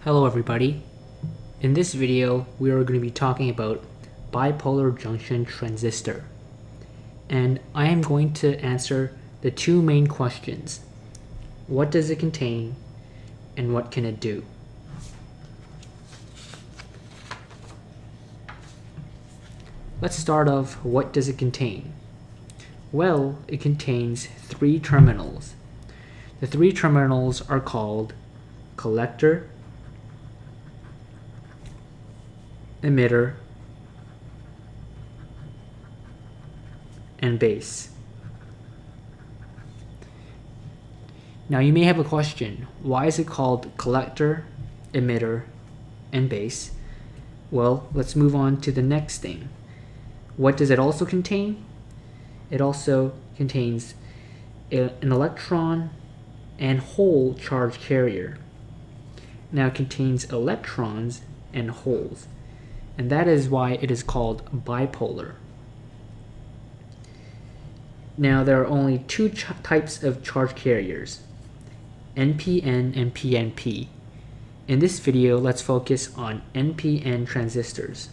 Hello everybody. In this video we are going to be talking about bipolar junction transistor, and I am going to answer the two main questions. What does it contain and what can it do? Let's start off, what does it contain? Well, it contains three terminals. The three terminals are called collector, emitter, and base. Now you may have a question, why is it called collector, emitter, and base? Well, let's move on to the next thing. What does it also contain? It also contains an electron and hole charge carrier. Now it contains electrons and holes, and that is why it is called bipolar. Now there are only two types of charge carriers, NPN and PNP. In this video, let's focus on NPN transistors.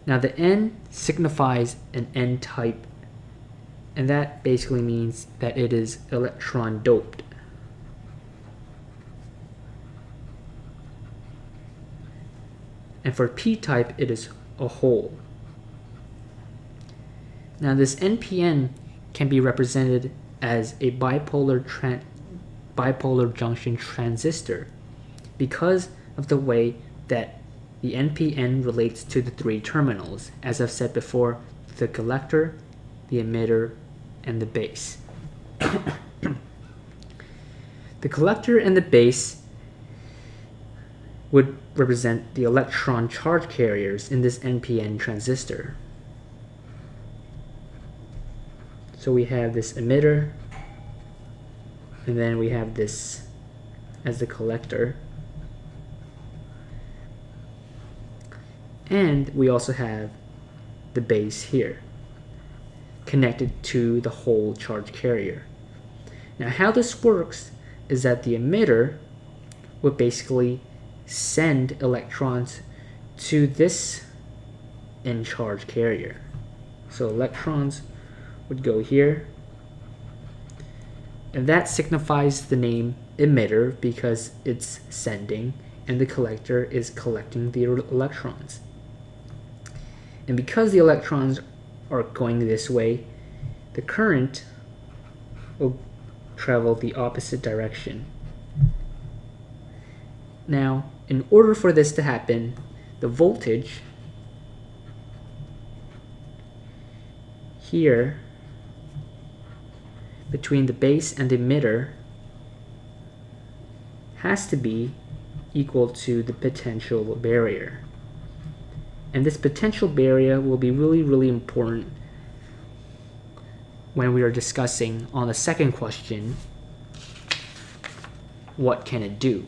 Now the N signifies an N-type, and that basically means that it is electron doped. And for P-type, it is a hole. Now this NPN can be represented as a bipolar junction transistor because of the way that the NPN relates to the three terminals, as I've said before, the collector, the emitter, and the base. The collector and the base would represent the electron charge carriers in this NPN transistor. So we have this emitter, and then we have this as the collector. And we also have the base here, connected to the whole charge carrier. Now how this works is that the emitter would basically send electrons to this N charge carrier. So electrons would go here, and that signifies the name emitter because it's sending, and the collector is collecting the electrons. And because the electrons are going this way, the current will travel the opposite direction. Now, in order for this to happen, the voltage here between the base and the emitter has to be equal to the potential barrier. And this potential barrier will be really important when we are discussing on the second question, what can it do?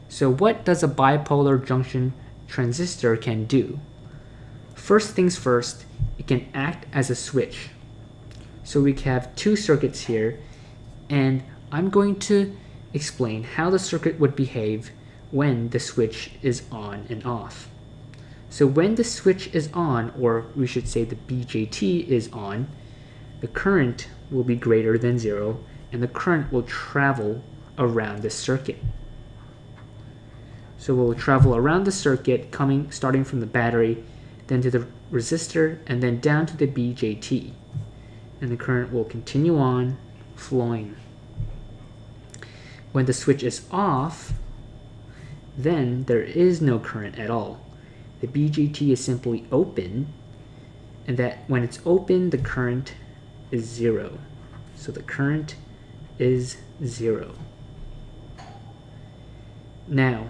So what does a bipolar junction transistor can do? First things first, it can act as a switch. So we have two circuits here, and I'm going to explain how the circuit would behave when the switch is on and off. So when the switch is on, or we should say the BJT is on, the current will be greater than 0, and the current will travel around the circuit. So we'll travel around the circuit, starting from the battery, then to the resistor, and then down to the BJT. And the current will continue on flowing. When the switch is off, then there is no current at all. The BJT is simply open, and that when it's open, the current is 0. So the current is 0. Now,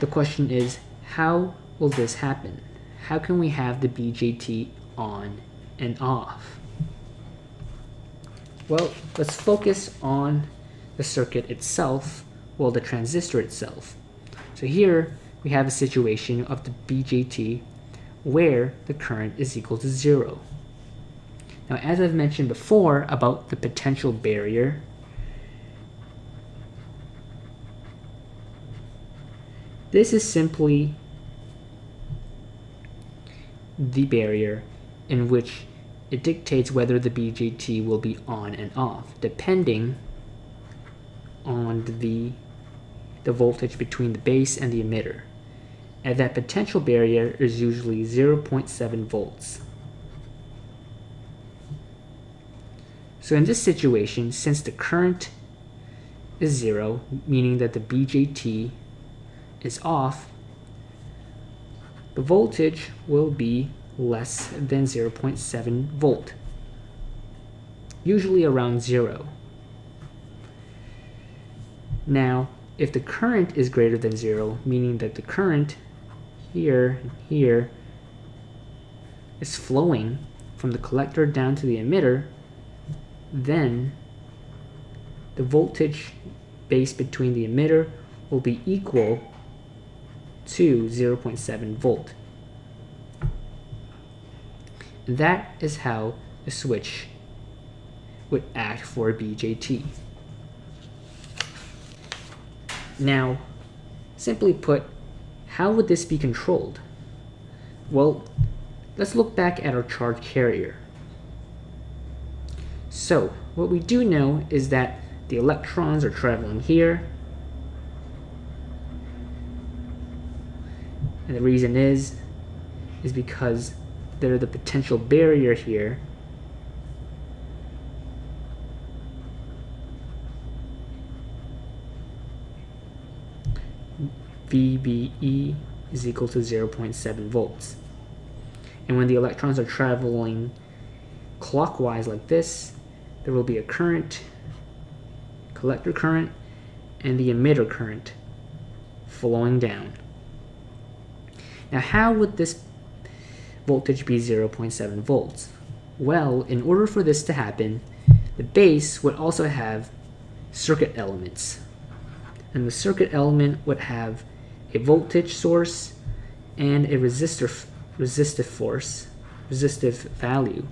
the question is, how will this happen? How can we have the BJT on and off? Well, let's focus on the circuit itself, well, the transistor itself. So here we have a situation of the BJT where the current is equal to 0. Now, as I've mentioned before about the potential barrier, this is simply the barrier in which it dictates whether the BJT will be on and off, depending on the voltage between the base and the emitter. And that potential barrier is usually 0.7 volts. So in this situation, since the current is 0, meaning that the BJT is off, the voltage will be less than 0.7 volt, usually around 0. Now, if the current is greater than 0, meaning that the current here and here is flowing from the collector down to the emitter, then the voltage base between the emitter will be equal to 0.7 volt. And that is how the switch would act for a BJT. Now, simply put, how would this be controlled? Well, let's look back at our charge carrier. So, what we do know is that the electrons are traveling here, and the reason is because there's the potential barrier here, VBE is equal to 0.7 volts. And when the electrons are traveling clockwise like this, there will be a current, collector current, and the emitter current flowing down. Now, how would this voltage be 0.7 volts? Well, in order for this to happen, the base would also have circuit elements. And the circuit element would have a voltage source and a resistive value.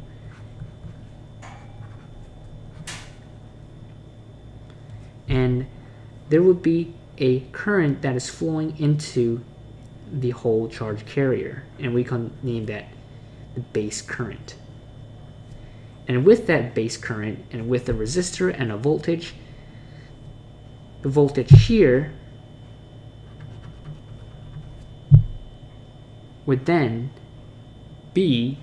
And there would be a current that is flowing into the whole charge carrier, and we can name that the base current. And with that base current, and with a resistor and a voltage, the voltage here would then be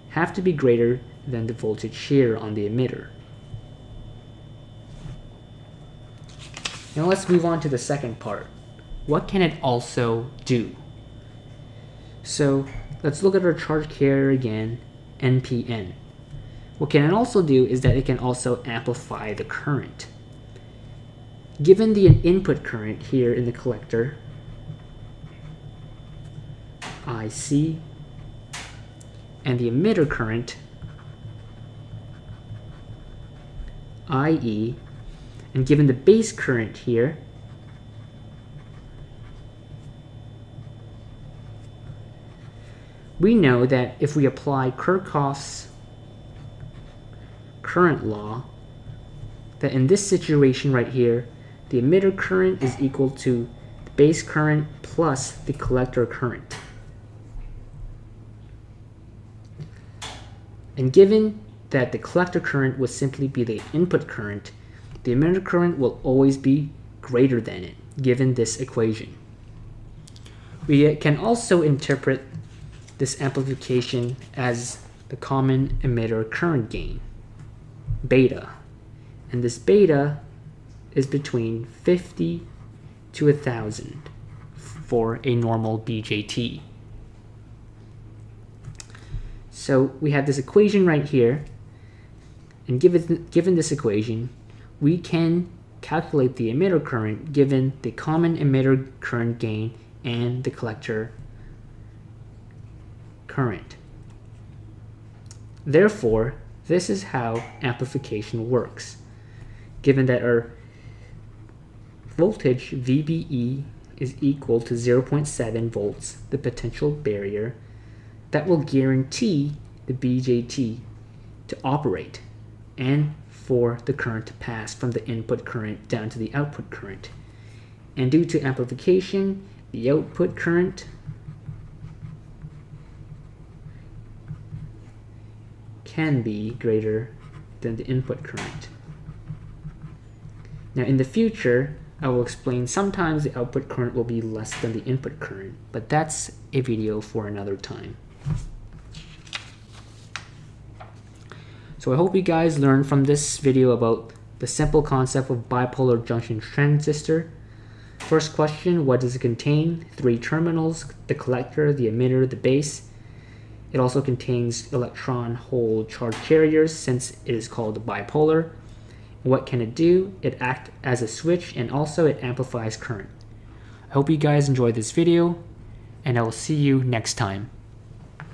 have to be greater than the voltage here on the emitter. Now let's move on to the second part. What can it also do? So let's look at our charge carrier again, NPN. What can it also do is that it can also amplify the current. Given the input current here in the collector, IC, and the emitter current, IE, and given the base current here, we know that if we apply Kirchhoff's current law, that in this situation right here, the emitter current is equal to the base current plus the collector current. And given that the collector current would simply be the input current, the emitter current will always be greater than it, given this equation. We can also interpret this amplification as the common emitter current gain, beta. And this beta is between 50 to 1,000 for a normal BJT. So we have this equation right here, and given this equation, we can calculate the emitter current given the common emitter current gain and the collector current. Therefore, this is how amplification works. Given that our voltage VBE is equal to 0.7 volts, the potential barrier, that will guarantee the BJT to operate and for the current to pass from the input current down to the output current. And due to amplification, the output current can be greater than the input current. Now in the future, I will explain sometimes the output current will be less than the input current, but that's a video for another time. So I hope you guys learned from this video about the simple concept of bipolar junction transistor. First question, what does it contain? 3 terminals, the collector, the emitter, the base. It also contains electron hole charge carriers since it is called bipolar. What can it do? It acts as a switch and also it amplifies current. I hope you guys enjoyed this video and I will see you next time.